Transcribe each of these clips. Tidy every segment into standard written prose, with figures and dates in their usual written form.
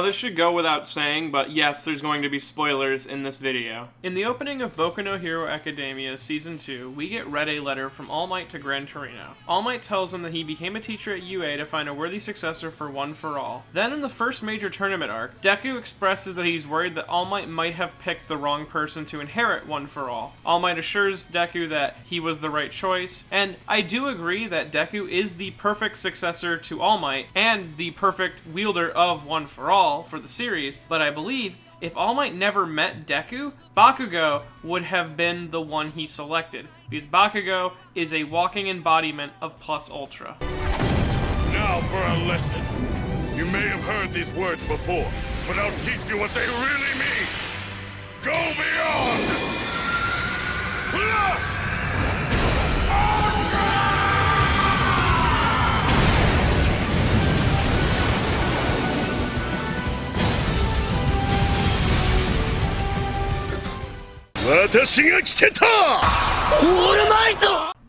Now this should go without saying, but yes, there's going to be spoilers in this video. In the opening of Boku no Hero Academia Season 2, we get read a letter from All Might to Gran Torino. All Might tells him that he became a teacher at UA to find a worthy successor for One for All. Then in the first major tournament arc, Deku expresses that he's worried that All Might might have picked the wrong person to inherit One for All. All Might assures Deku that he was the right choice, and I do agree that Deku is the perfect successor to All Might and the perfect wielder of One for All for the series, but I believe if All Might never met Deku, Bakugo would have been the one he selected, because Bakugo is a walking embodiment of Plus Ultra. Now for a lesson. You may have heard these words before, but I'll teach you what they really mean. Go beyond! Plus Ultra! 私が来てた!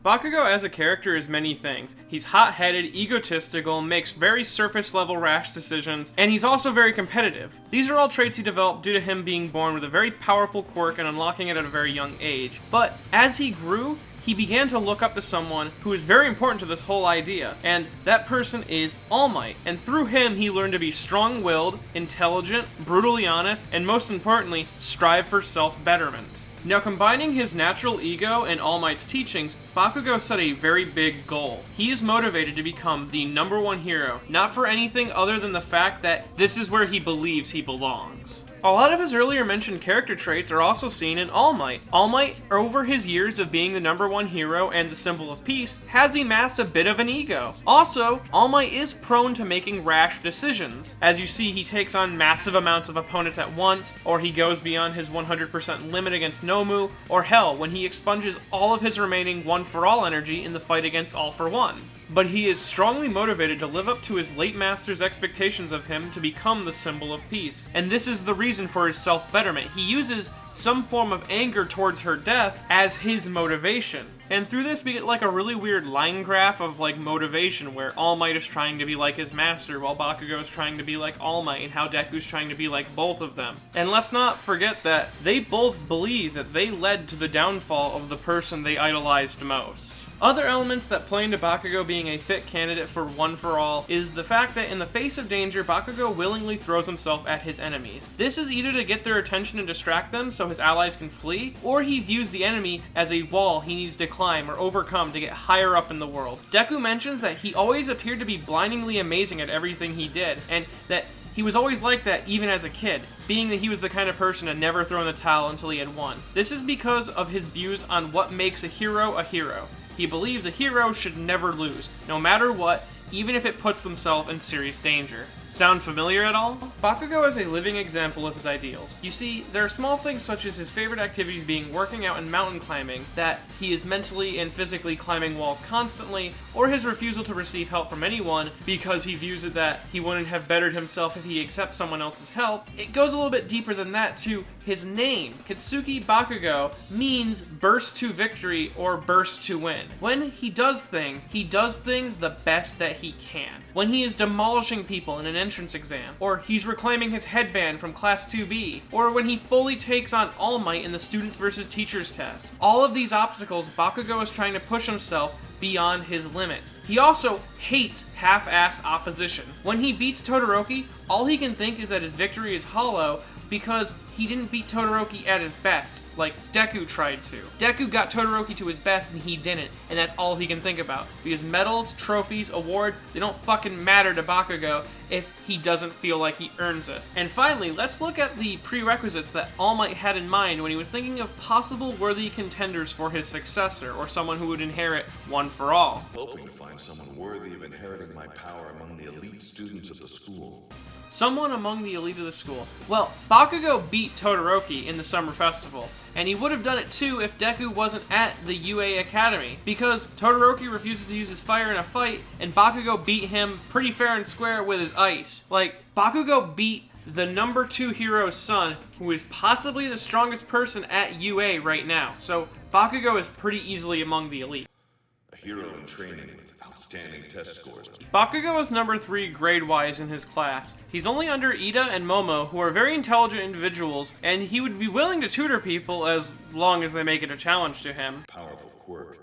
Bakugo as a character is many things. He's hot-headed, egotistical, makes very surface-level rash decisions, and he's also very competitive. These are all traits he developed due to him being born with a very powerful quirk and unlocking it at a very young age. But as he grew, he began to look up to someone who is very important to this whole idea, and that person is All Might. And through him, he learned to be strong-willed, intelligent, brutally honest, and most importantly, strive for self-betterment. Now, combining his natural ego and All Might's teachings, Bakugo set a very big goal. He is motivated to become the #1 hero, not for anything other than the fact that this is where he believes he belongs. A lot of his earlier mentioned character traits are also seen in All Might. All Might, over his years of being the #1 hero and the symbol of peace, has amassed a bit of an ego. Also, All Might is prone to making rash decisions. As you see, he takes on massive amounts of opponents at once, or he goes beyond his 100% limit against Nomu, or hell, when he expunges all of his remaining One for All energy in the fight against All for One. But he is strongly motivated to live up to his late master's expectations of him to become the symbol of peace. And this is the reason for his self-betterment. He uses some form of anger towards her death as his motivation. And through this we get like a really weird line graph of like motivation where All Might is trying to be like his master while Bakugo is trying to be like All Might, and how Deku's trying to be like both of them. And let's not forget that they both believe that they led to the downfall of the person they idolized most. Other elements that play into Bakugo being a fit candidate for One for All is the fact that in the face of danger, Bakugo willingly throws himself at his enemies. This is either to get their attention and distract them so his allies can flee, or he views the enemy as a wall he needs to climb or overcome to get higher up in the world. Deku mentions that he always appeared to be blindingly amazing at everything he did, and that he was always like that even as a kid, being that he was the kind of person to never throw in the towel until he had won. This is because of his views on what makes a hero a hero. He believes a hero should never lose, no matter what, even if it puts themselves in serious danger. Sound familiar at all? Bakugo is a living example of his ideals. You see, there are small things such as his favorite activities being working out and mountain climbing, that he is mentally and physically climbing walls constantly, or his refusal to receive help from anyone because he views it that he wouldn't have bettered himself if he accepts someone else's help. It goes a little bit deeper than that to his name. Kitsuki Bakugo means burst to victory or burst to win. When he does things the best that he can. When he is demolishing people in an entrance exam, or he's reclaiming his headband from Class 2B, or when he fully takes on All Might in the Students vs. Teachers test. All of these obstacles, Bakugo is trying to push himself beyond his limits. He also hates half-assed opposition. When he beats Todoroki, all he can think is that his victory is hollow because he didn't beat Todoroki at his best, like Deku tried to. Deku got Todoroki to his best and he didn't, and that's all he can think about. Because medals, trophies, awards, they don't fucking matter to Bakugo if he doesn't feel like he earns it. And finally, let's look at the prerequisites that All Might had in mind when he was thinking of possible worthy contenders for his successor, or someone who would inherit One for All. Hoping to find someone worthy of inheriting my power among the elite students of the school. Someone among the elite of the school. Well, Bakugo beat Todoroki in the Summer Festival, and he would have done it too if Deku wasn't at the UA Academy, because Todoroki refuses to use his fire in a fight, and Bakugo beat him pretty fair and square with his ice. Like, Bakugo beat the #2 hero's son, who is possibly the strongest person at UA right now, so Bakugo is pretty easily among the elite. A hero in training without outstanding test scores. Bakugo is number 3 grade-wise in his class. He's only under Ida and Momo, who are very intelligent individuals, and he would be willing to tutor people as long as they make it a challenge to him. Powerful quirk.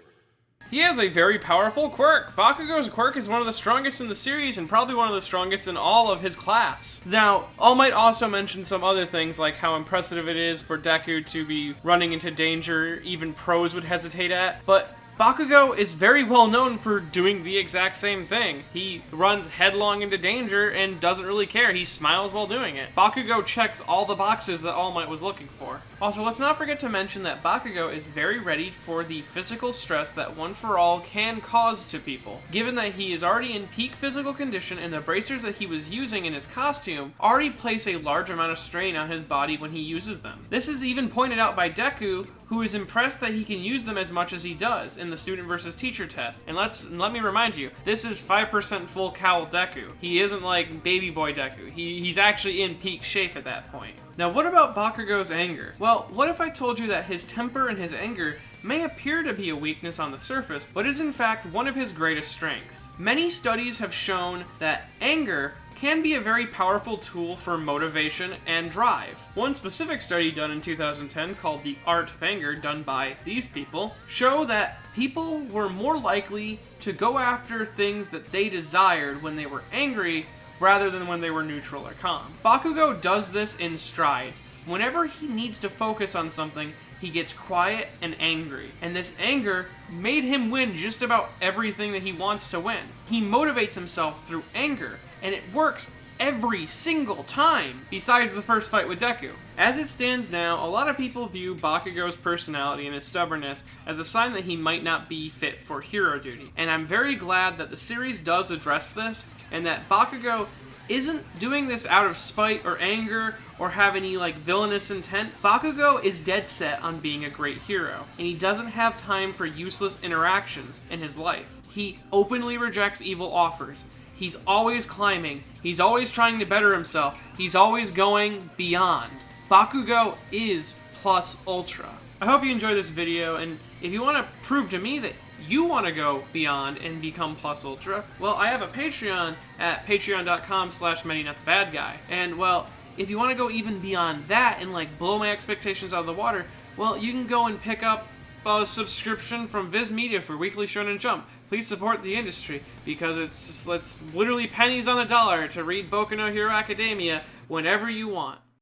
He has a very powerful quirk. Bakugo's quirk is one of the strongest in the series and probably one of the strongest in all of his class. Now, All Might also mention some other things like how impressive it is for Deku to be running into danger even pros would hesitate at, but Bakugo is very well known for doing the exact same thing. He runs headlong into danger and doesn't really care. He smiles while doing it. Bakugo checks all the boxes that All Might was looking for. Also, let's not forget to mention that Bakugo is very ready for the physical stress that One for All can cause to people. Given that he is already in peak physical condition and the bracers that he was using in his costume already place a large amount of strain on his body when he uses them. This is even pointed out by Deku, who is impressed that he can use them as much as he does in the student versus teacher test. And let me remind you, this is 5% full cowl Deku. He isn't like baby boy Deku. He's actually in peak shape at that point. Now, what about Bakugo's anger? Well, what if I told you that his temper and his anger may appear to be a weakness on the surface, but is in fact one of his greatest strengths? Many studies have shown that anger can be a very powerful tool for motivation and drive. One specific study done in 2010 called The Art of Anger, done by these people, show that people were more likely to go after things that they desired when they were angry rather than when they were neutral or calm. Bakugo does this in strides. Whenever he needs to focus on something, he gets quiet and angry, and this anger made him win just about everything that he wants to win. He motivates himself through anger, and it works every single time, besides the first fight with Deku. As it stands now, a lot of people view Bakugo's personality and his stubbornness as a sign that he might not be fit for hero duty, and I'm very glad that the series does address this, and that Bakugo isn't doing this out of spite or anger or have any villainous intent. Bakugo is dead set on being a great hero, and he doesn't have time for useless interactions in his life. He openly rejects evil offers. He's always climbing. He's always trying to better himself. He's always going beyond. Bakugo is plus ultra. I hope you enjoyed this video, and if you want to prove to me that you want to go beyond and become plus ultra, well, I have a Patreon at patreon.com/ManyNotTheBadGuy. And, well, if you want to go even beyond that and, blow my expectations out of the water, well, you can go and pick up a subscription from Viz Media for Weekly Shonen Jump. Please support the industry, because it's literally pennies on the dollar to read Boku no Hero Academia whenever you want.